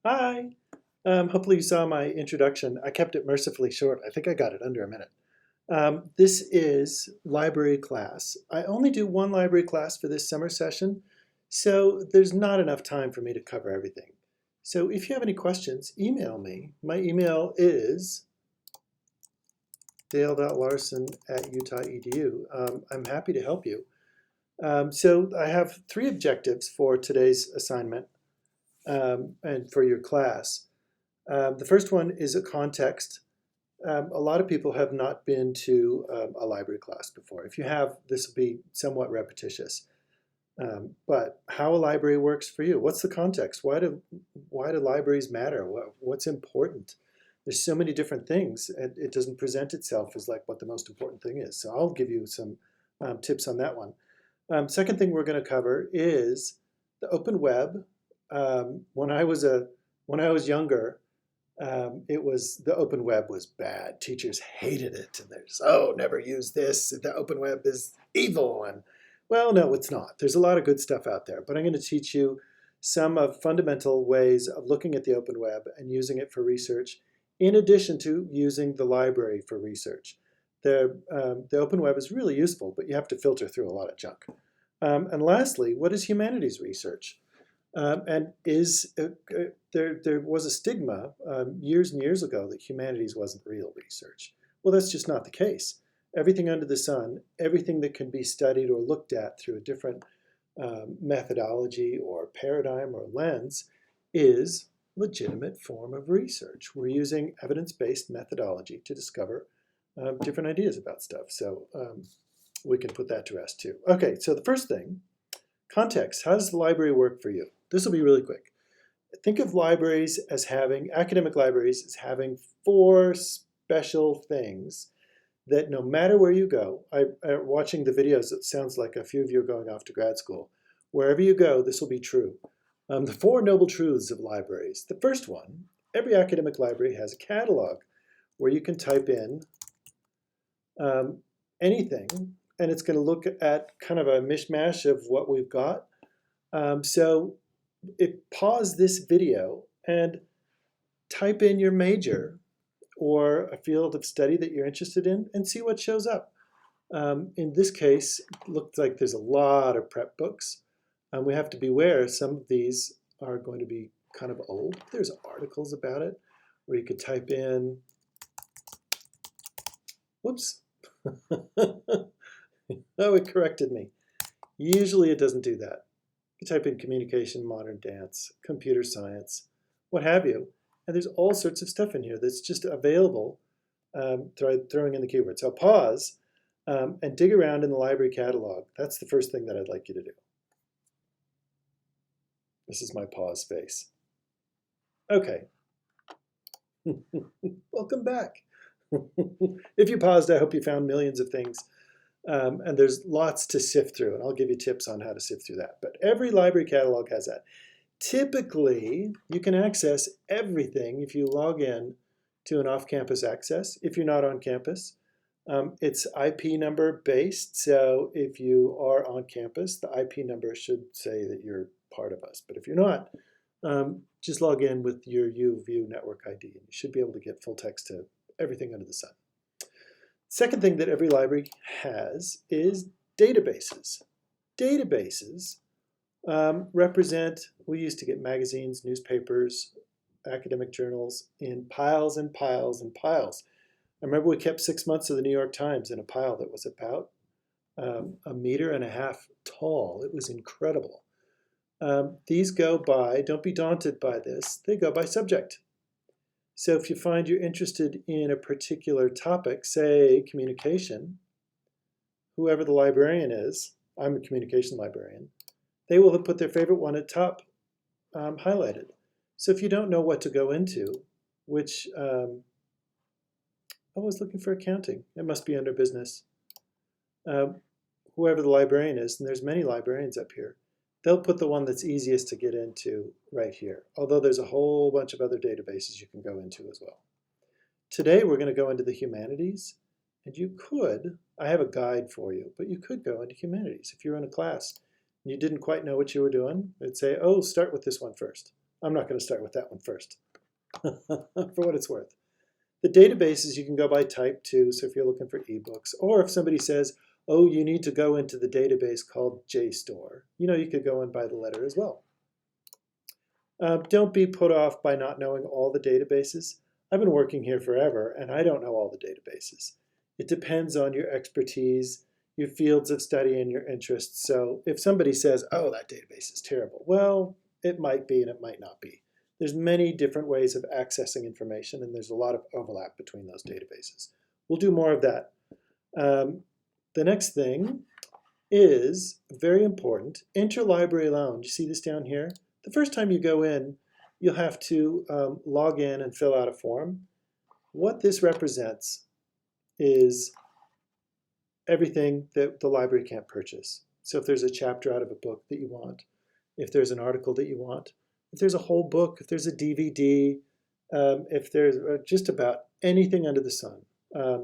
Hi. Hopefully you saw my introduction. I kept it mercifully short. I think I got it under a minute. This is library class. I only do one library class for this summer session, so there's not enough time for me to cover everything. So if you have any questions, email me. My email is dale.larson@utah.edu. I'm happy to help you. So I have three objectives for today's assignment and for your class. The first one is a context. A lot of people have not been to a library class before. If you have, this will be somewhat repetitious. But how a library works for you? What's the context? Why do libraries matter? What's important? There's so many different things, and it doesn't present itself as like what the most important thing is. So I'll give you some tips on that one. Second thing we're going to cover is the open web. When I was younger, it was the open web was bad. Teachers hated it, and there's never use this. The open web is evil, and well, no, it's not. There's a lot of good stuff out there, but I'm going to teach you some of fundamental ways of looking at the open web and using it for research, in addition to using the library for research. The open web is really useful, but you have to filter through a lot of junk. And lastly, what is humanities research? And there was a stigma years and years ago that humanities wasn't real research. Well, that's just not the case. Everything under the sun, everything that can be studied or looked at through a different methodology or paradigm or lens is legitimate form of research. We're using evidence-based methodology to discover different ideas about stuff. So we can put that to rest too. Okay, so the first thing, context. How does the library work for you? This will be really quick. Think of libraries as having, academic libraries as having four special things that no matter where you go, watching the videos, it sounds like a few of you are going off to grad school. Wherever you go, this will be true. The four noble truths of libraries. The first one, every academic library has a catalog where you can type in anything, and it's going to look at kind of a mishmash of what we've got. So pause this video and type in your major or a field of study that you're interested in and see what shows up. In this case, it looks like there's a lot of prep books. We have to beware, some of these are going to be kind of old. There's articles about it where you could type in, whoops. Oh, it corrected me. Usually it doesn't do that. You type in communication, modern dance, computer science, what have you, and there's all sorts of stuff in here that's just available throwing in the keyword. So pause and dig around in the library catalog. That's the first thing that I'd like you to do. This is my pause face. Okay. Welcome back. If you paused, I hope you found millions of things. And there's lots to sift through, and I'll give you tips on how to sift through that. But every library catalog has that. Typically, you can access everything if you log in to an off-campus access. If you're not on campus, it's IP number based. So if you are on campus, the IP number should say that you're part of us. But if you're not, just log in with your UView network ID, and you should be able to get full text to everything under the sun. Second thing that every library has is databases. Databases represent, we used to get magazines, newspapers, academic journals in piles and piles and piles. I remember we kept 6 months of the New York Times in a pile that was about 1.5 meters tall. It was incredible. These go by, don't be daunted by this, they go by subject. So if you find you're interested in a particular topic, say communication, whoever the librarian is, I'm a communication librarian, they will have put their favorite one at top highlighted. So if you don't know what to go into, which, I was looking for accounting, it must be under business. Whoever the librarian is, and there's many librarians up here, they'll put the one that's easiest to get into right here, although there's a whole bunch of other databases you can go into as well. Today we're going to go into the humanities, and you could, I have a guide for you, but you could go into humanities. If you're in a class and you didn't quite know what you were doing, they'd say, oh, start with this one first. I'm not going to start with that one first, for what it's worth. The databases you can go by type too, so if you're looking for ebooks, or if somebody says, oh, you need to go into the database called JSTOR, you could go in by the letter as well. Don't be put off by not knowing all the databases. I've been working here forever, and I don't know all the databases. It depends on your expertise, your fields of study, and your interests. So if somebody says, oh, that database is terrible, well, it might be and it might not be. There's many different ways of accessing information, and there's a lot of overlap between those databases. We'll do more of that. The next thing is very important, interlibrary loan. You see this down here? The first time you go in, you'll have to log in and fill out a form. What this represents is everything that the library can't purchase. So if there's a chapter out of a book that you want, if there's an article that you want, if there's a whole book, if there's a DVD, if there's just about anything under the sun.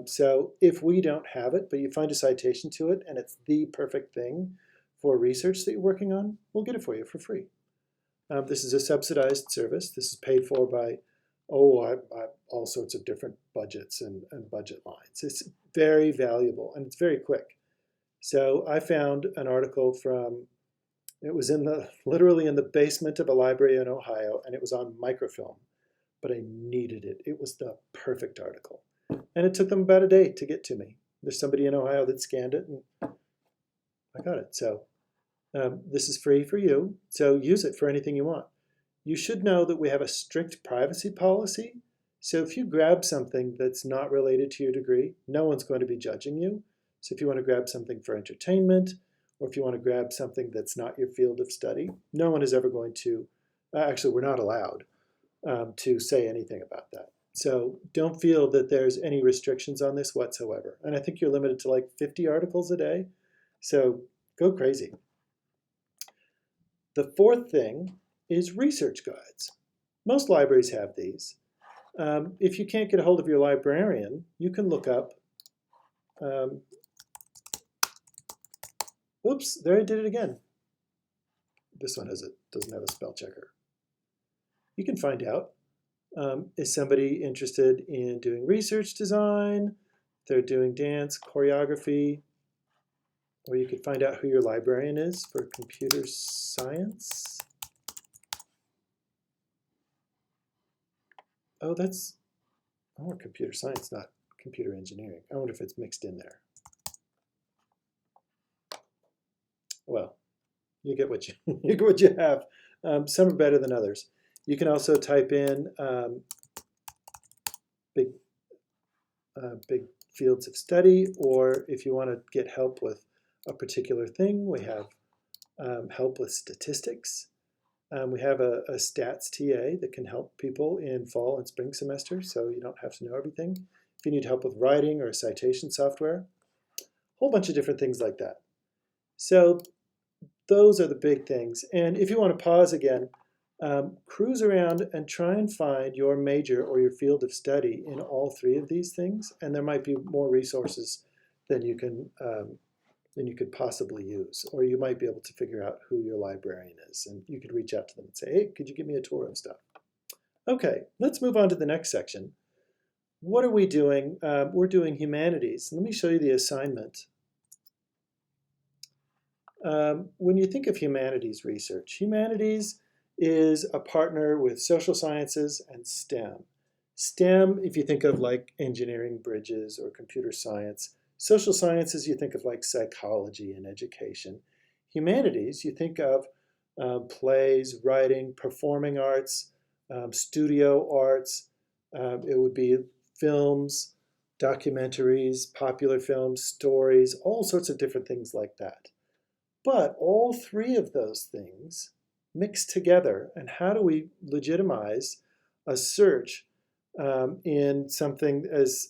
So if we don't have it, but you find a citation to it and it's the perfect thing for research that you're working on, we'll get it for you for free. This is a subsidized service. This is paid for by, all sorts of different budgets and budget lines. It's very valuable and it's very quick. So I found an article from, it was literally in the basement of a library in Ohio, and it was on microfilm, but I needed it. It was the perfect article. And it took them about a day to get to me. There's somebody in Ohio that scanned it and I got it. So this is free for you, so use it for anything you want. You should know that we have a strict privacy policy. So if you grab something that's not related to your degree, no one's going to be judging you. So if you want to grab something for entertainment, or if you want to grab something that's not your field of study, no one is ever going to, actually we're not allowed to say anything about that. So don't feel that there's any restrictions on this whatsoever. And I think you're limited to like 50 articles a day. So go crazy. The fourth thing is research guides. Most libraries have these. If you can't get a hold of your librarian, you can look up, oops, there I did it again. This one doesn't have a spell checker. You can find out, is somebody interested in doing research design? They're doing dance, choreography, or you could find out who your librarian is for computer science. Oh, computer science, not computer engineering. I wonder if it's mixed in there. Well, you get what you have. Some are better than others. You can also type in big fields of study, or if you want to get help with a particular thing, we have help with statistics. We have a stats TA that can help people in fall and spring semester, so you don't have to know everything. If you need help with writing or citation software, a whole bunch of different things like that. So those are the big things. And if you want to pause again, cruise around and try and find your major or your field of study in all three of these things, and there might be more resources than you could possibly use, or you might be able to figure out who your librarian is, and you could reach out to them and say, hey, could you give me a tour of stuff? Okay, let's move on to the next section. What are we doing? We're doing humanities. Let me show you the assignment. When you think of humanities research, humanities is a partner with social sciences and STEM. STEM, if you think of like engineering, bridges, or computer science. Social sciences, you think of like psychology and education. Humanities, you think of plays, writing, performing arts, studio arts. It would be films, documentaries, popular films, stories, all sorts of different things like that. But all three of those things mix together. And how do we legitimize a search in something as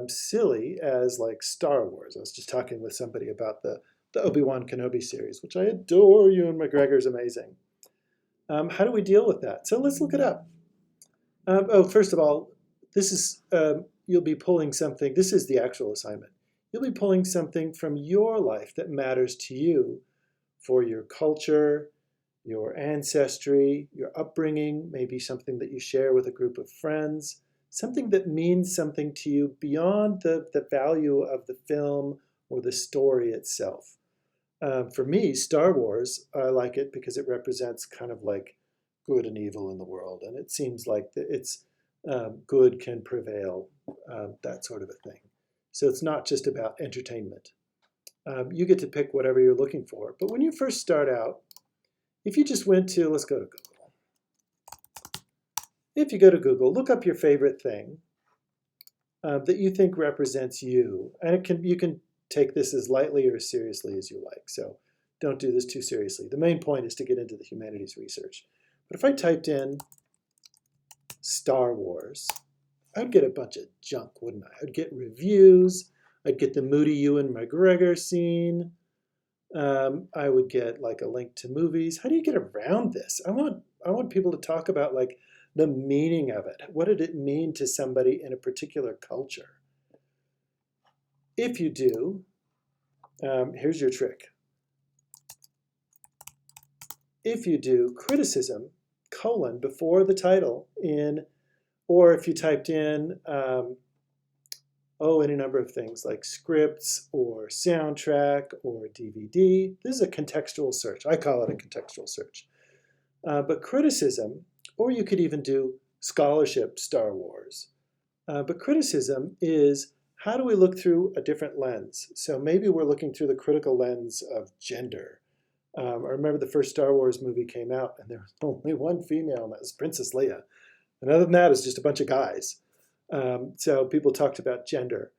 silly as like Star Wars? I was just talking with somebody about the Obi-Wan Kenobi series, which I adore. Ewan McGregor's amazing. How do we deal with that? So let's look it up. First of all, this is, you'll be pulling something. This is the actual assignment. You'll be pulling something from your life that matters to you for your culture, your ancestry, your upbringing, maybe something that you share with a group of friends, something that means something to you beyond the value of the film or the story itself. For me, Star Wars, I like it because it represents kind of like good and evil in the world, and it seems like it's good can prevail, that sort of a thing. So it's not just about entertainment. You get to pick whatever you're looking for. But when you first start out, if you just went to, let's go to Google. If you go to Google, look up your favorite thing that you think represents you. And you can take this as lightly or as seriously as you like. So don't do this too seriously. The main point is to get into the humanities research. But if I typed in Star Wars, I'd get a bunch of junk, wouldn't I? I'd get reviews. I'd get the moody Ewan McGregor scene. I would get like a link to movies. How do you get around this? I want people to talk about like the meaning of it. What did it mean to somebody in a particular culture? If you do, here's your trick. If you do criticism, colon, before the title in, or if you typed in, any number of things like scripts or soundtrack or DVD. This is a contextual search. I call it a contextual search. But criticism, or you could even do scholarship Star Wars. But criticism is, how do we look through a different lens? So maybe we're looking through the critical lens of gender. I remember the first Star Wars movie came out and there was only one female, and that was Princess Leia. And other than that, it's just a bunch of guys. So people talked about gender.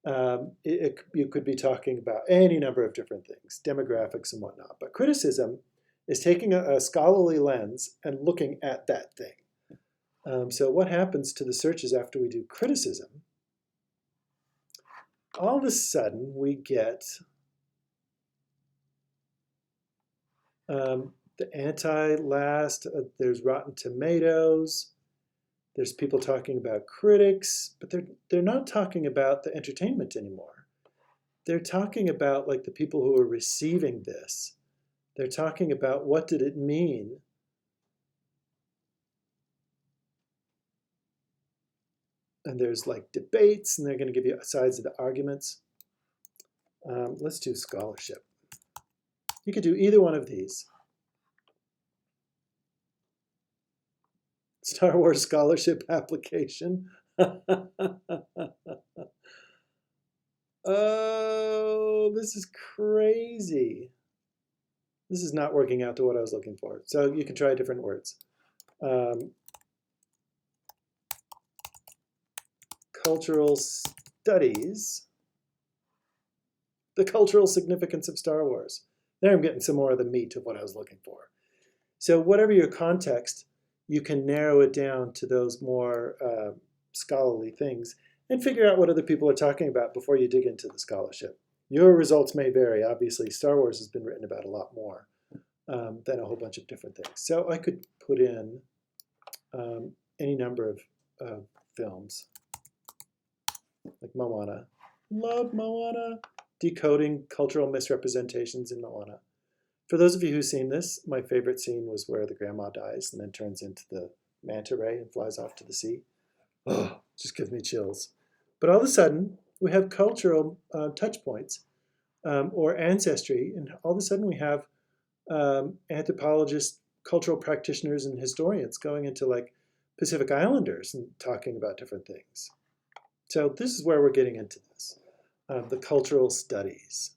You could be talking about any number of different things, demographics and whatnot. But criticism is taking a scholarly lens and looking at that thing. So what happens to the searches after we do criticism? All of a sudden, we get the anti-last, there's Rotten Tomatoes, there's people talking about critics, but they're not talking about the entertainment anymore. They're talking about like the people who are receiving this. They're talking about what did it mean. And there's like debates, and they're going to give you sides of the arguments. Let's do scholarship. You could do either one of these. Star Wars scholarship application. Oh, this is crazy. This is not working out to what I was looking for. So you can try different words. Cultural studies. The cultural significance of Star Wars. There I'm getting some more of the meat of what I was looking for. So whatever your context, you can narrow it down to those more scholarly things and figure out what other people are talking about before you dig into the scholarship. Your results may vary. Obviously, Star Wars has been written about a lot more than a whole bunch of different things. So I could put in any number of films, like Moana. Love Moana. Decoding cultural misrepresentations in Moana. For those of you who've seen this, my favorite scene was where the grandma dies and then turns into the manta ray and flies off to the sea. Oh, just gives me chills. But all of a sudden, we have cultural touch points or ancestry, and all of a sudden we have anthropologists, cultural practitioners, and historians going into like Pacific Islanders and talking about different things. So this is where we're getting into this, the cultural studies.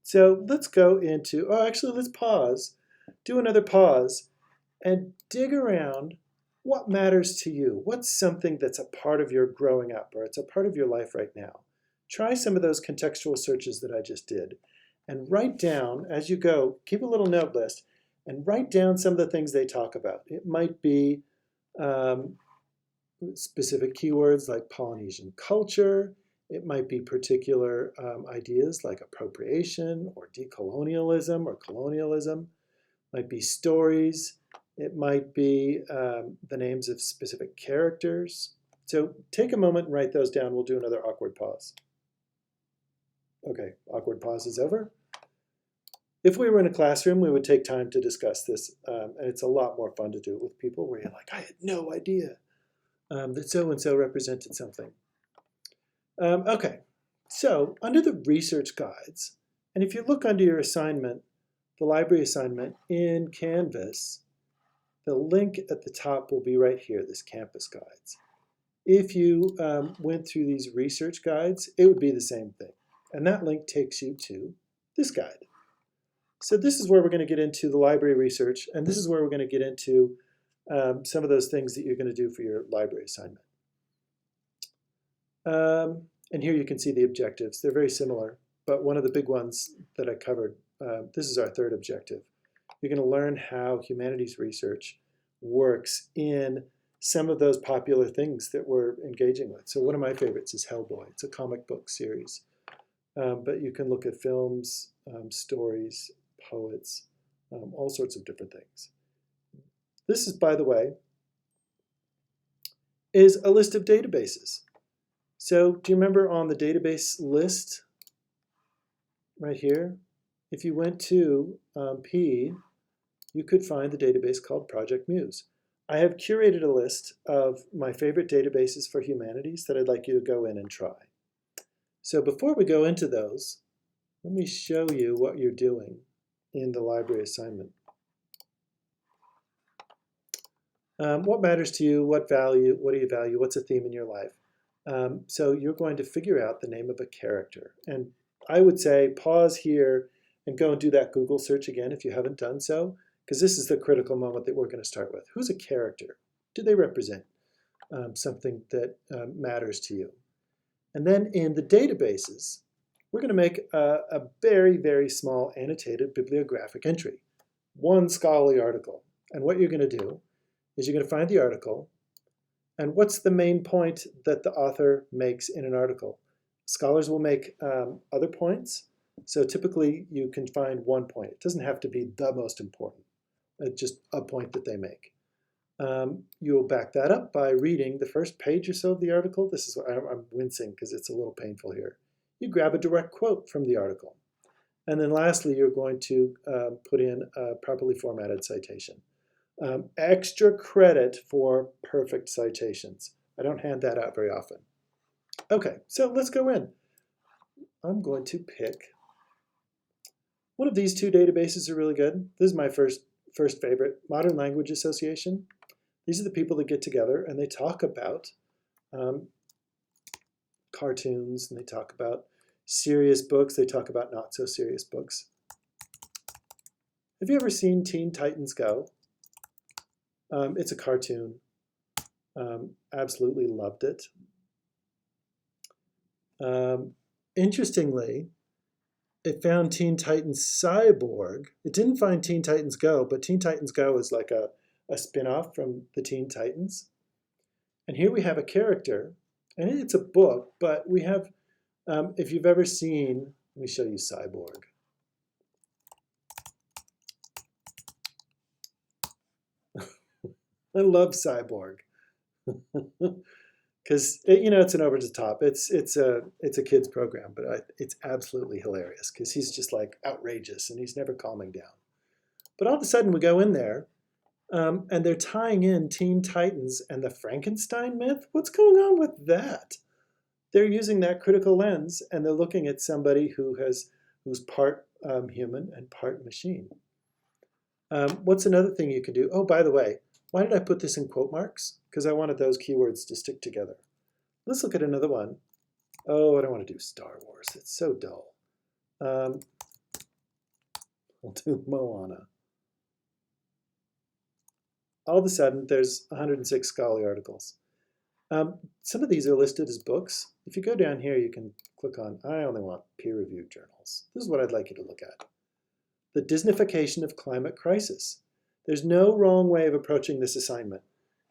So let's go into, actually let's pause, do another pause, and dig around what matters to you. What's something that's a part of your growing up, or it's a part of your life right now? Try some of those contextual searches that I just did, and write down, as you go, keep a little note list, and write down some of the things they talk about. It might be specific keywords like Polynesian culture. It might be particular ideas like appropriation or decolonialism or colonialism. It might be stories. It might be the names of specific characters. So take a moment and write those down. We'll do another awkward pause. Okay, awkward pause is over. If we were in a classroom, we would take time to discuss this, and it's a lot more fun to do it with people where you're like, I had no idea that so-and-so represented something. Okay, so under the research guides, and if you look under your assignment, the library assignment in Canvas, the link at the top will be right here, this campus guides. If you went through these research guides, it would be the same thing. And that link takes you to this guide. So this is where we're going to get into the library research, and this is where we're going to get into some of those things that you're going to do for your library assignment. And here you can see the objectives. They're very similar, but one of the big ones that I covered, this is our third objective. You're going to learn how humanities research works in some of those popular things that we're engaging with. So one of my favorites is Hellboy. It's a comic book series. But you can look at films, stories, poets, all sorts of different things. This is, by the way, is a list of databases. So do you remember on the database list right here? If you went to P, you could find the database called Project Muse. I have curated a list of my favorite databases for humanities that I'd like you to go in and try. So before we go into those, let me show you what you're doing in the library assignment. What matters to you? What do you value? What's a theme in your life? So you're going to figure out the name of a character. And I would say pause here and go and do that Google search again if you haven't done so, because this is the critical moment that we're going to start with. Who's a character? Do they represent something that matters to you? And then in the databases, we're going to make a very, very small annotated bibliographic entry, one scholarly article. And what you're going to do is you're going to find the article, and what's the main point that the author makes in an article? Scholars will make other points, so typically you can find one point. It doesn't have to be the most important, just a point that they make. You'll back that up by reading the first page or so of the article. This is what I'm wincing because it's a little painful here. You grab a direct quote from the article. And then lastly, you're going to put in a properly formatted citation. Extra credit for perfect citations. I don't hand that out very often. Okay, so let's go in. I'm going to pick one of these two databases are really good. This is my first favorite, Modern Language Association. These are the people that get together and they talk about cartoons, and they talk about serious books. They talk about not so serious books. Have you ever seen Teen Titans Go? It's a cartoon. Absolutely loved it. Interestingly, it found Teen Titans Cyborg. It didn't find Teen Titans Go, but Teen Titans Go is like a spin-off from the Teen Titans. And here we have a character, and it's a book, but we have, if you've ever seen, let me show you Cyborg. I love Cyborg because it's an over the top. It's a kids program, but it's absolutely hilarious because he's just like outrageous and he's never calming down. But all of a sudden we go in there, and they're tying in Teen Titans and the Frankenstein myth. What's going on with that? They're using that critical lens and they're looking at somebody who's part human and part machine. What's another thing you can do? Oh, by the way, why did I put this in quote marks? Because I wanted those keywords to stick together. Let's look at another one. Oh, I don't want to do Star Wars. It's so dull. I'll do Moana. All of a sudden, there's 106 scholarly articles. Some of these are listed as books. If you go down here, you can click on, I only want peer-reviewed journals. This is what I'd like you to look at. The Disneyfication of Climate Crisis. There's no wrong way of approaching this assignment.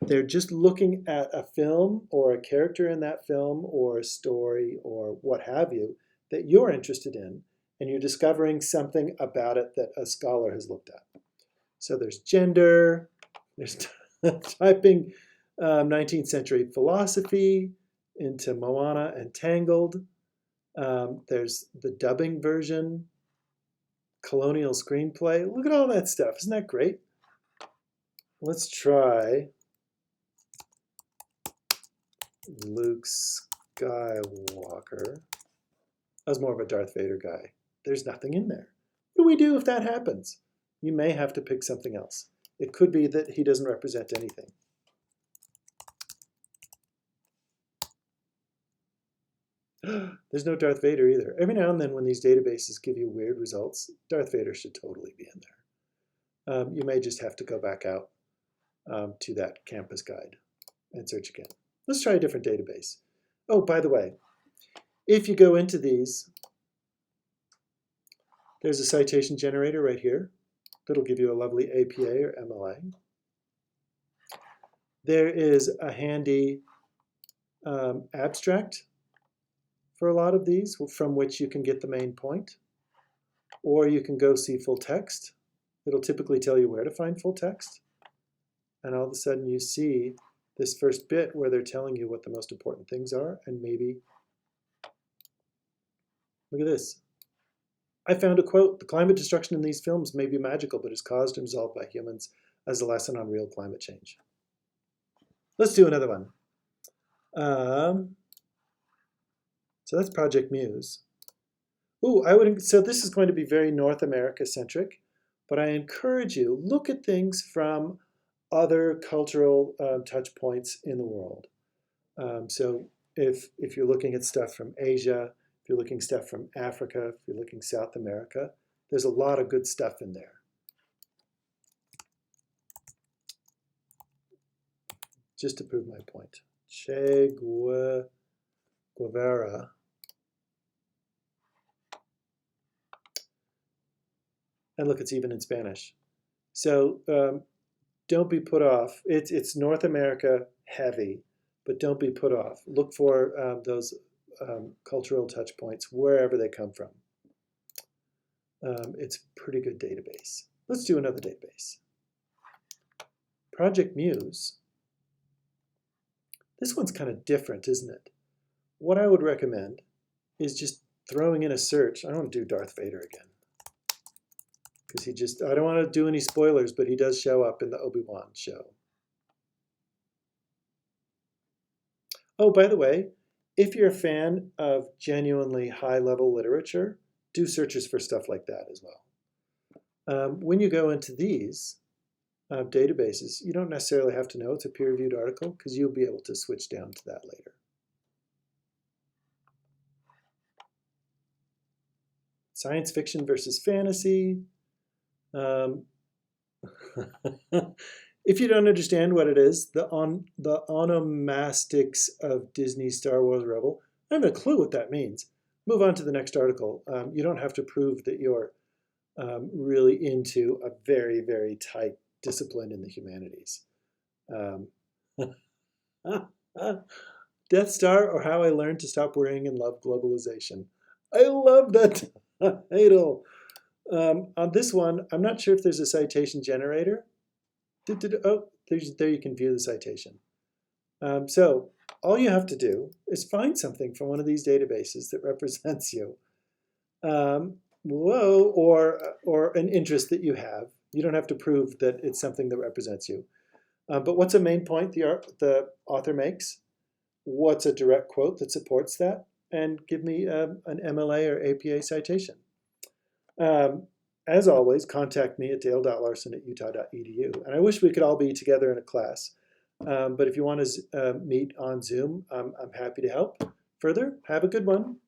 They're just looking at a film or a character in that film or a story or what have you that you're interested in, and you're discovering something about it that a scholar has looked at. So there's gender, there's typing 19th century philosophy into Moana and Tangled. There's the dubbing version. colonial screenplay. Look at all that stuff. Isn't that great? Let's try Luke Skywalker. I was more of a Darth Vader guy. There's nothing in there. What do we do if that happens? You may have to pick something else. It could be that he doesn't represent anything. There's no Darth Vader either. Every now and then when these databases give you weird results, Darth Vader should totally be in there. You may just have to go back out to that campus guide and search again. Let's try a different database. Oh, by the way, if you go into these, there's a citation generator right here that'll give you a lovely APA or MLA. There is a handy abstract for a lot of these from which you can get the main point, or you can go see full text. It'll typically tell you where to find full text, and all of a sudden you see this first bit where they're telling you what the most important things are, and maybe, look at this. I found a quote, "The climate destruction in these films may be magical, but is caused and resolved by humans as a lesson on real climate change." Let's do another one. So that's Project Muse. So this is going to be very North America centric, but I encourage you, look at things from other cultural touch points in the world. So if you're looking at stuff from Asia, if you're looking at stuff from Africa, if you're looking South America, there's a lot of good stuff in there. Just to prove my point. Che Guevara. And look, it's even in Spanish. So don't be put off. It's North America heavy, but don't be put off. Look for those cultural touch points wherever they come from. It's a pretty good database. Let's do another database. Project Muse. This one's kind of different, isn't it? What I would recommend is just throwing in a search. I don't want to do Darth Vader again, because I don't want to do any spoilers, but he does show up in the Obi-Wan show. Oh, by the way, if you're a fan of genuinely high-level literature, do searches for stuff like that as well. When you go into these databases, you don't necessarily have to know it's a peer-reviewed article, because you'll be able to switch down to that later. Science fiction versus fantasy. If you don't understand what it is, the onomastics of Disney Star Wars Rebel, I have a clue what that means. Move on to the next article. You don't have to prove that you're really into a very, very tight discipline in the humanities. Death Star, or How I Learned to Stop Worrying and Love Globalization. I love that title. On this one, I'm not sure if there's a citation generator. Oh, there you can view the citation. So all you have to do is find something from one of these databases that represents you. Or an interest that you have. You don't have to prove that it's something that represents you. But what's a main point the author makes? What's a direct quote that supports that? And give me an MLA or APA citation. As always, contact me at dale.larson@utah.edu. And I wish we could all be together in a class. But if you want to meet on Zoom, I'm happy to help further. Have a good one.